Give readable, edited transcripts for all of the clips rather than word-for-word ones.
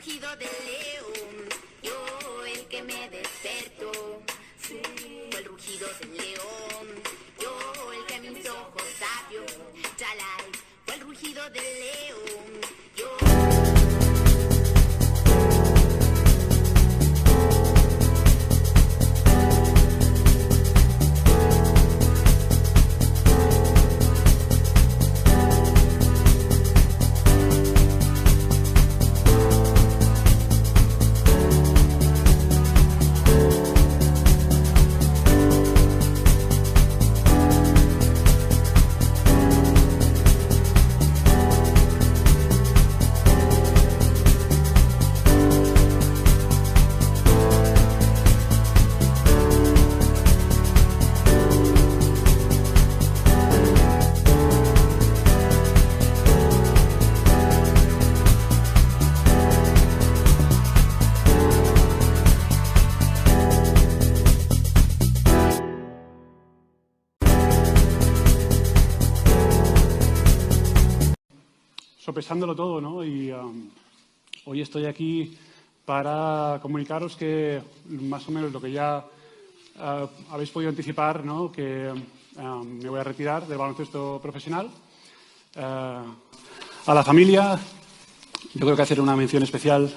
rugido del león, yo el que me despertó. Fue el rugido del león, yo el que mis ojos abrió. Chalai, fue el rugido del león, yo. Sopesándolo todo, ¿no? Y hoy estoy aquí para comunicaros que más o menos lo que ya habéis podido anticipar, ¿no? Que me voy a retirar del baloncesto profesional. A la familia, yo creo que hacer una mención especial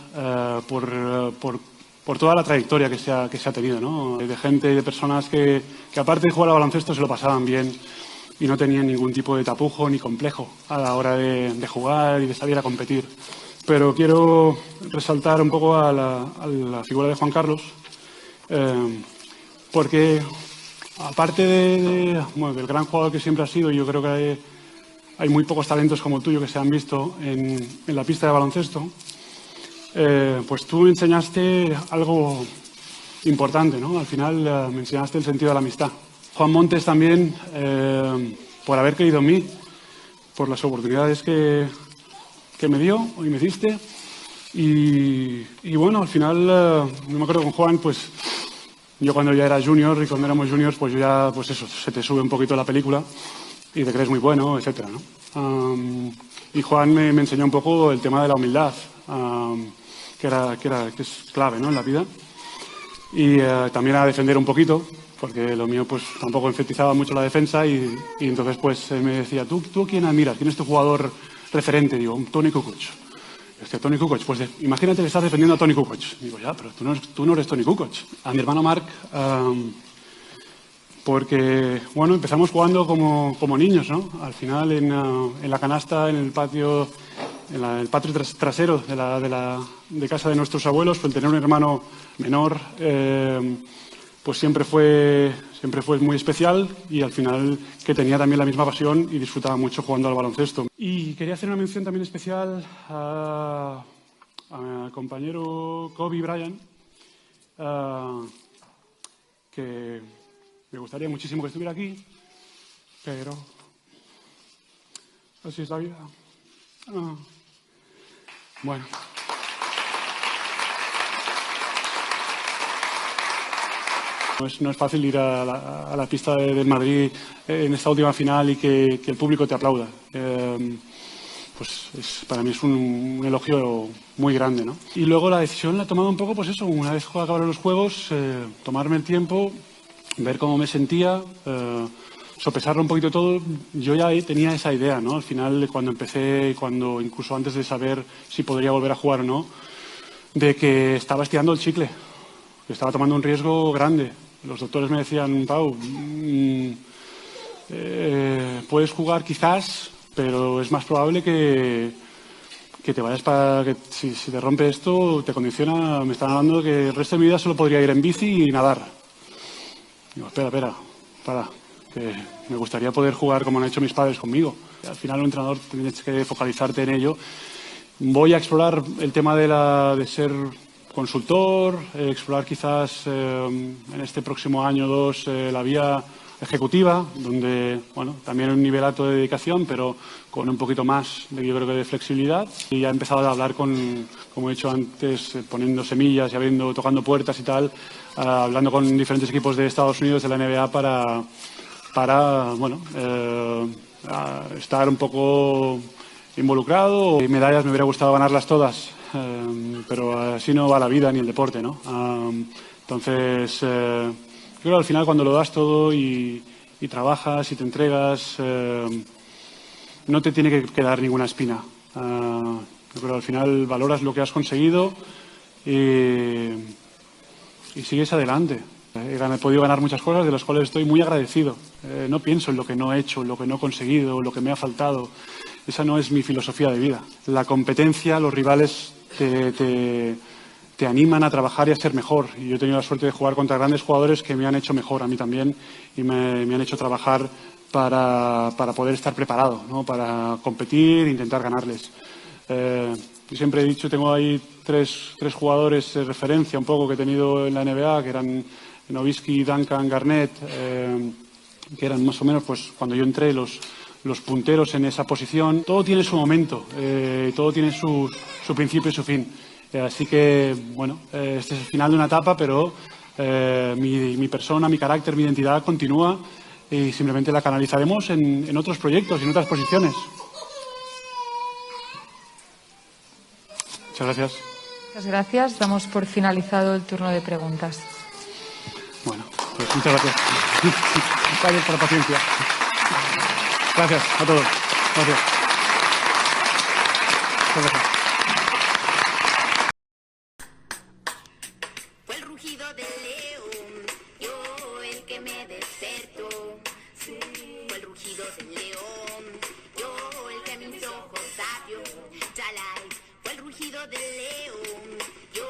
por toda la trayectoria que se ha tenido, ¿no? De gente y de personas que aparte de jugar al baloncesto se lo pasaban bien y no tenían ningún tipo de tapujo ni complejo a la hora de jugar y de salir a competir. Pero quiero resaltar un poco a la figura de Juan Carlos, porque aparte del gran jugador que siempre ha sido, yo creo que hay muy pocos talentos como el tuyo que se han visto en la pista de baloncesto, pues tú me enseñaste algo importante, ¿no? Al final me enseñaste el sentido de la amistad. Juan Montes también, por haber creído en mí, por las oportunidades que me dio y me diste. Y bueno, al final, no me acuerdo con Juan, pues yo cuando ya era junior y cuando éramos juniors, pues yo ya, pues eso, se te sube un poquito la película y te crees muy bueno, etcétera, ¿no? Y Juan me enseñó un poco el tema de la humildad, que es clave, ¿no? En la vida. Y también a defender un poquito, porque lo mío pues tampoco enfatizaba mucho la defensa y entonces pues me decía, ¿tú quién admiras? ¿Quién es tu jugador referente? Digo, Toni Kukoc. Toni Kukoc, pues imagínate que estás defendiendo a Toni Kukoc. Digo, ya, pero tú no eres Toni Kukoc. A mi hermano Marc, porque, bueno, empezamos jugando como niños, ¿no? Al final en la canasta, en el patio trasero de casa de nuestros abuelos, pues tener un hermano menor, pues siempre fue muy especial y al final que tenía también la misma pasión y disfrutaba mucho jugando al baloncesto. Y quería hacer una mención también especial a mi compañero Kobe Bryant, que me gustaría muchísimo que estuviera aquí, pero así es la vida. Bueno. No es fácil ir a la pista del Madrid en esta última final y que el público te aplauda. Pues para mí es un elogio muy grande, ¿no? Y luego la decisión la he tomado un poco, pues eso, una vez acabaron los juegos, tomarme el tiempo, ver cómo me sentía, sopesarlo un poquito todo. Yo ya tenía esa idea, ¿no? Al final, cuando empecé, incluso antes de saber si podría volver a jugar o no, de que estaba estirando el chicle, que estaba tomando un riesgo grande. Los doctores me decían, Pau, puedes jugar quizás, pero es más probable que te vayas que si te rompe esto, te condiciona. Me están hablando de que el resto de mi vida solo podría ir en bici y nadar. Digo, espera, que me gustaría poder jugar como han hecho mis padres conmigo. Al final, un entrenador tienes que focalizarte en ello. Voy a explorar el tema de ser consultor, explorar quizás en este próximo año o dos la vía ejecutiva, donde, bueno, también un nivel alto de dedicación, pero con un poquito más, yo creo que de flexibilidad. Y ya he empezado a hablar como he dicho antes, poniendo semillas y tocando puertas y tal, hablando con diferentes equipos de Estados Unidos, de la NBA, para bueno, estar un poco involucrado. Medallas me hubiera gustado ganarlas todas, pero así no va la vida ni el deporte, ¿no? Entonces, creo que al final cuando lo das todo y trabajas y te entregas, no te tiene que quedar ninguna espina. Yo creo que al final valoras lo que has conseguido y sigues adelante. He podido ganar muchas cosas de las cuales estoy muy agradecido. No pienso en lo que no he hecho, lo que no he conseguido, lo que me ha faltado. Esa no es mi filosofía de vida. La competencia, los rivales te animan a trabajar y a ser mejor. Y yo he tenido la suerte de jugar contra grandes jugadores que me han hecho mejor a mí también y me han hecho trabajar para poder estar preparado, ¿no? Para competir e intentar ganarles. Yo siempre he dicho, tengo ahí tres jugadores de referencia un poco que he tenido en la NBA, que eran Nowitzki, Duncan, Garnett, que eran más o menos, pues cuando yo entré, los punteros en esa posición. Todo tiene su momento, todo tiene su principio y su fin. Así que, bueno, este es el final de una etapa, pero mi persona, mi carácter, mi identidad continúa y simplemente la canalizaremos en otros proyectos y en otras posiciones. Muchas gracias. Muchas gracias. Damos por finalizado el turno de preguntas. Bueno, pues muchas gracias. Gracias por la paciencia. Gracias a todos. Gracias. Muchas gracias. Fue el rugido del león, yo el que me despertó. Fue el rugido del león, yo el que mis ojos abrió. Chalai, fue el rugido del león, yo.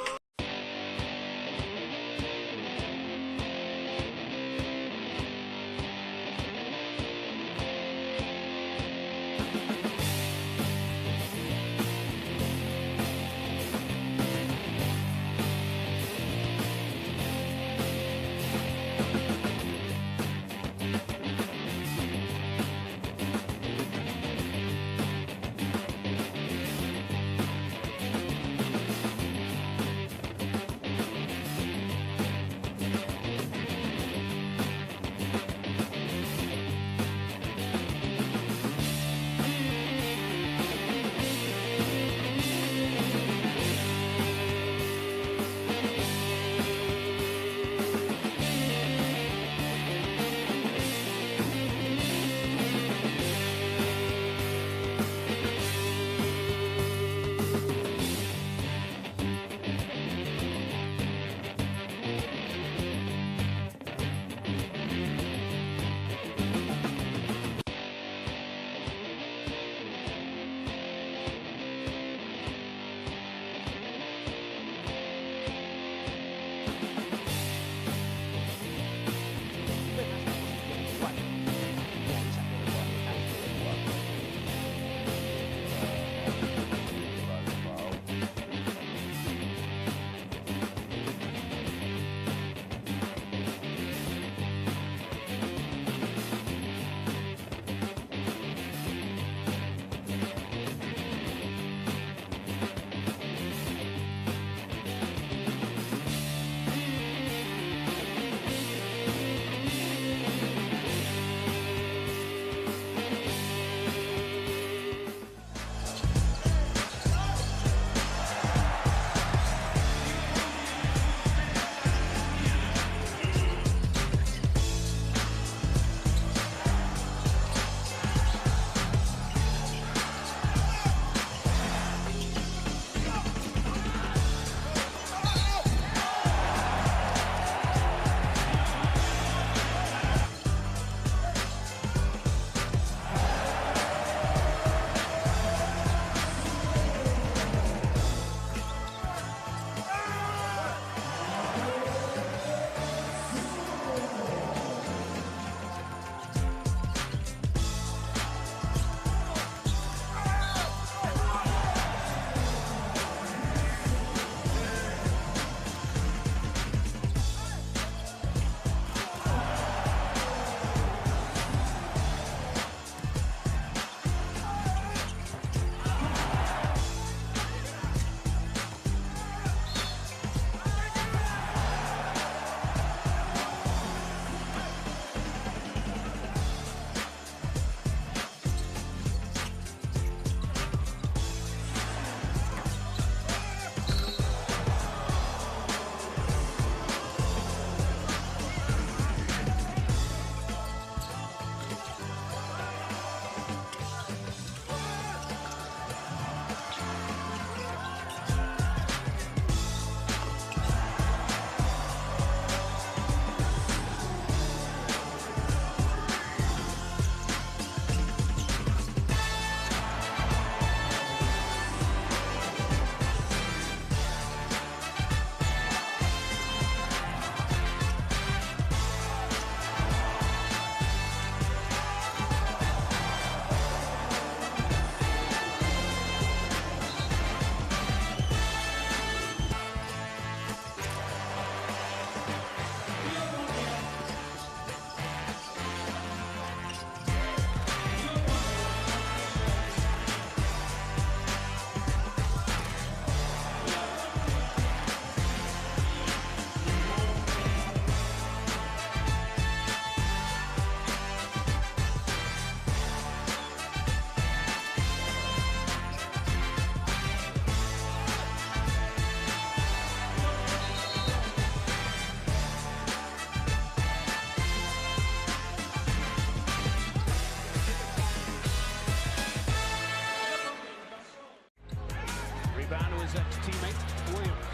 rebound to his ex-teammate, Williams.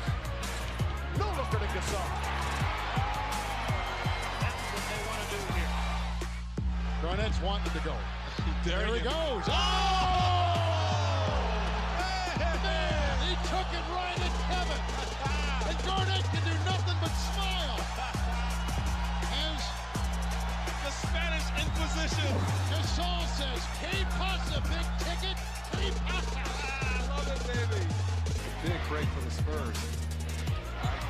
No looker to Gasol. That's what they want to do here. Garnett's wanting to go. There he goes. Oh! Man, he took it right at Kevin. And Garnett can do nothing but smile. As The Spanish Inquisition. Gasol says, "Que pasa, big ticket? Que pasa?" I love it, baby. Big break for the Spurs.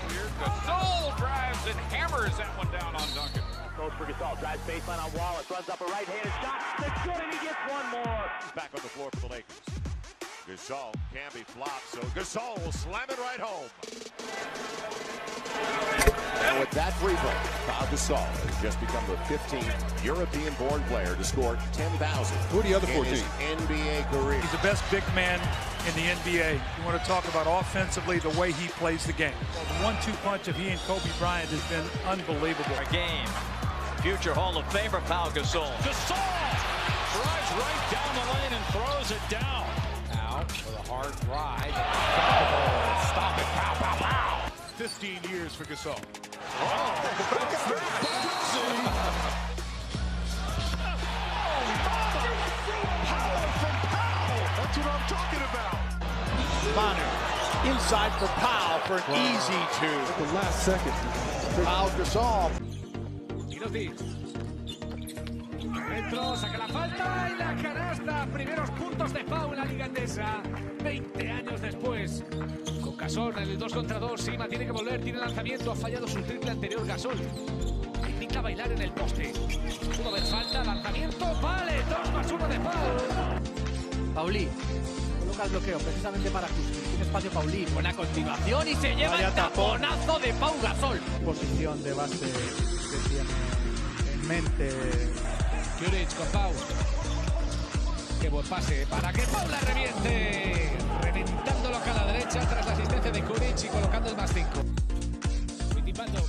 Here, Gasol drives and hammers that one down on Duncan. Goes for Gasol, drives baseline on Wallace, runs up a right-handed shot. That's good, and he gets one more. Back on the floor for the Lakers. Gasol can be flopped, so Gasol will slam it right home. And with that free throw, Pau Gasol has just become the 15th European-born player to score 10,000 Who are the other 14? in his NBA career. He's the best big man in the NBA. You want to talk about offensively, the way he plays the game. The 1-2 punch of he and Kobe Bryant has been unbelievable. A game. Future Hall of Famer Pau Gasol. Gasol drives right down the lane and throws it down. Now with a hard drive. Stop it, pow, pow, pow. 15 years for Gasol. That's what I'm talking about. Bonner inside for Powell for an easy two. At the last second. Pau Gasol. Dentro, saca la falta y la canasta. Primeros puntos de Pau en la Liga Endesa. 20 años después. Con Gasol en el 2 contra 2. Sima tiene que volver, tiene lanzamiento. Ha fallado su triple anterior Gasol. Indica bailar en el poste. Pudo haber falta, lanzamiento. Vale, 2+1 de Pau. Paulí coloca el bloqueo precisamente para Kuski. Tiene espacio Paulí. Buena continuación y se lleva el taponazo de Pau Gasol. Posición de base que tiene en mente. Kuric con Pau. Qué buen pase para que Pau la reviente. Reventándolo acá a la derecha tras la asistencia de Kuric y colocando el +5. Wittipaldo.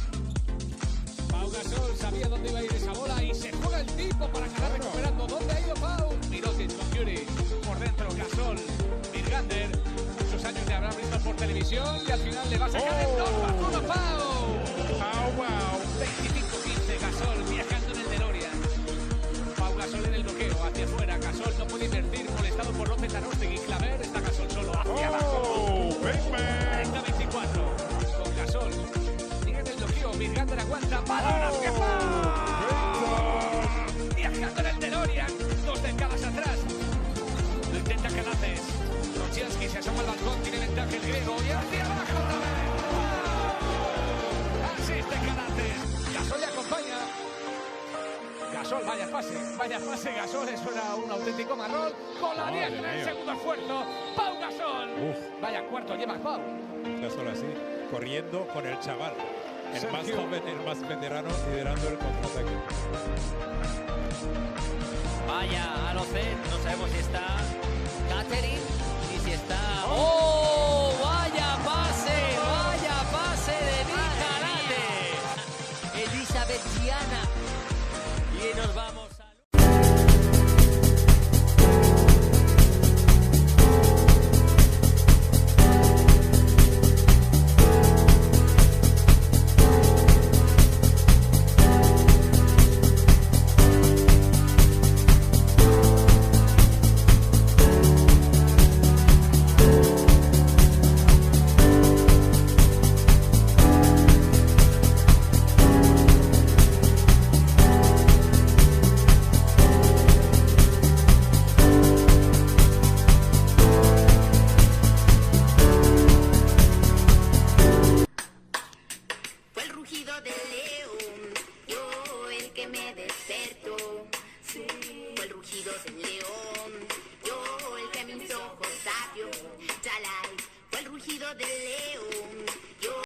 Pau Gasol sabía dónde iba a ir esa bola y se juega el tipo para acabar recuperando. ¿Dónde ha ido Pau? Mirotic con Kuric. Por dentro Gasol. Virgander. Muchos años de habrá visto por televisión y al final le va a sacar el 2+1 Pau. Pau, wow. 25-15 Gasol viajando en el DeLorean. Pau Gasol en el bloqueo, hacia afuera. Gasol no puede invertir, molestado por López Arostegui. Claver, está Gasol solo hacia abajo. 30-24 con Gasol. Sigue en el bloqueo, Virgander aguanta. ¡Balón hacia Pau! Viajando en el DeLorean, 2 décadas atrás. Lo intenta Calaces. Rochiaski se asoma al balcón, tiene ventaja el griego. Y hacia abajo otra vez. Asiste Calaces. Gasol le acompaña. Gasol, vaya pase Gasol, eso era un auténtico marrón. Con la diestra, el segundo esfuerzo. Pau Gasol. Vaya cuarto lleva Pau. Gasol así, corriendo con el chaval. El Sergio. más joven, el más veterano, liderando el contraataque. Vaya, Alocet, no sabemos si está Catherine y si está... ¡Oh! ¡Vaya pase de Nicarate! Elizabeth Giana. Y nos vamos a... Fue el rugido del león, yo el que me despertó. Fue el rugido del león, yo el que mis ojos abrió. Chalai, fue el rugido del león,